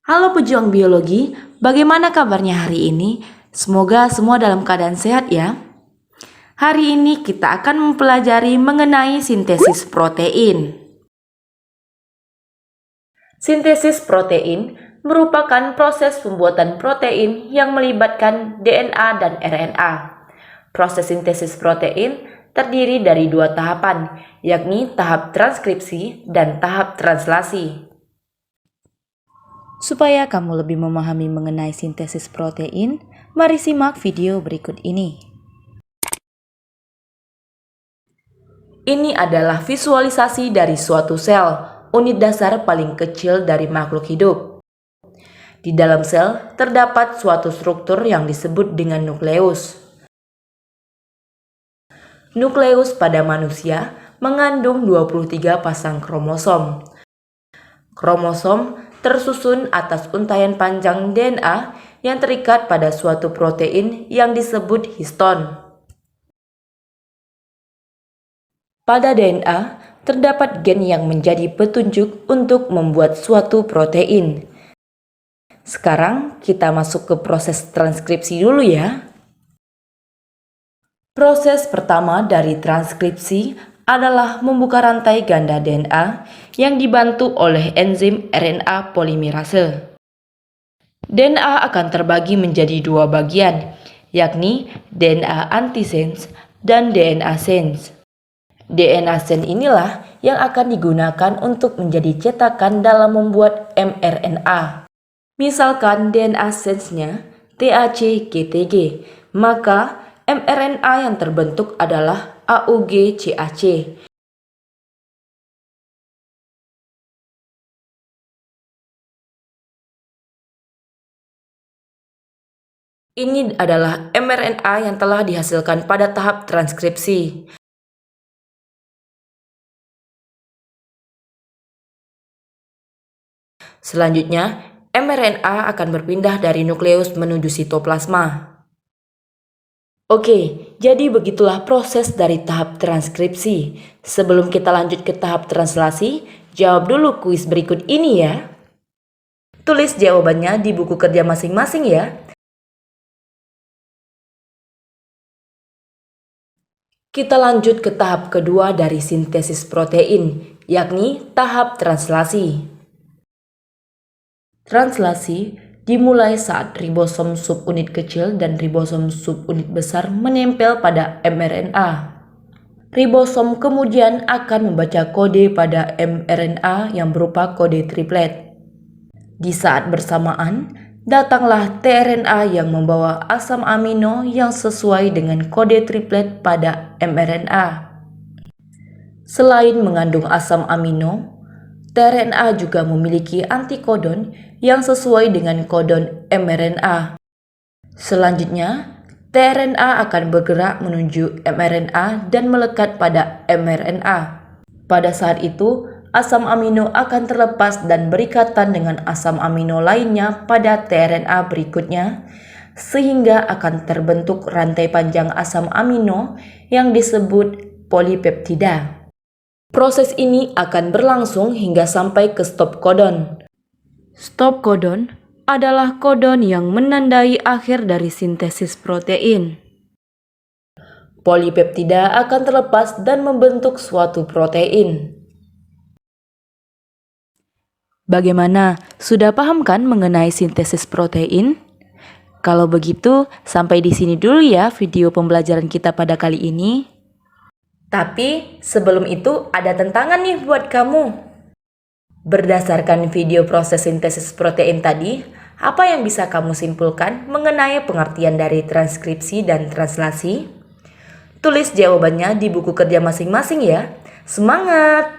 Halo pejuang biologi, bagaimana kabarnya hari ini? Semoga semua dalam keadaan sehat ya. Hari ini kita akan mempelajari mengenai sintesis protein. Sintesis protein merupakan proses pembuatan protein yang melibatkan DNA dan RNA. Proses sintesis protein terdiri dari dua tahapan, yakni tahap transkripsi dan tahap translasi. Supaya kamu lebih memahami mengenai sintesis protein, mari simak video berikut ini. Ini adalah visualisasi dari suatu sel, unit dasar paling kecil dari makhluk hidup. Di dalam sel terdapat suatu struktur yang disebut dengan nukleus. Nukleus pada manusia mengandung 23 pasang kromosom. Kromosom tersusun atas untaian panjang DNA yang terikat pada suatu protein yang disebut histon. Pada DNA, terdapat gen yang menjadi petunjuk untuk membuat suatu protein. Sekarang kita masuk ke proses transkripsi dulu ya. Proses pertama dari transkripsi adalah membuka rantai ganda DNA yang dibantu oleh enzim RNA polimerase. DNA akan terbagi menjadi dua bagian, yakni DNA antisense dan DNA sense. DNA sense inilah yang akan digunakan untuk menjadi cetakan dalam membuat mRNA. Misalkan DNA sense-nya TAC-GTG, maka mRNA yang terbentuk adalah AUG-CAC. Ini adalah mRNA yang telah dihasilkan pada tahap transkripsi. Selanjutnya, mRNA akan berpindah dari nukleus menuju sitoplasma. Oke, jadi begitulah proses dari tahap transkripsi. Sebelum kita lanjut ke tahap translasi, jawab dulu kuis berikut ini ya. Tulis jawabannya di buku kerja masing-masing ya. Kita lanjut ke tahap kedua dari sintesis protein, yakni tahap translasi. Translasi dimulai saat ribosom subunit kecil dan ribosom subunit besar menempel pada mRNA. Ribosom kemudian akan membaca kode pada mRNA yang berupa kode triplet. Di saat bersamaan, datanglah tRNA yang membawa asam amino yang sesuai dengan kode triplet pada mRNA. Selain mengandung asam amino, tRNA juga memiliki antikodon yang sesuai dengan kodon mRNA. Selanjutnya, tRNA akan bergerak menuju mRNA dan melekat pada mRNA. Pada saat itu, asam amino akan terlepas dan berikatan dengan asam amino lainnya pada tRNA berikutnya, sehingga akan terbentuk rantai panjang asam amino yang disebut polipeptida. Proses ini akan berlangsung hingga sampai ke stop codon. Stop codon adalah kodon yang menandai akhir dari sintesis protein. Polipeptida akan terlepas dan membentuk suatu protein. Bagaimana? Sudah paham kan mengenai sintesis protein? Kalau begitu, sampai di sini dulu ya video pembelajaran kita pada kali ini. Tapi sebelum itu ada tantangan nih buat kamu. Berdasarkan video proses sintesis protein tadi, apa yang bisa kamu simpulkan mengenai pengertian dari transkripsi dan translasi? Tulis jawabannya di buku kerja masing-masing ya. Semangat!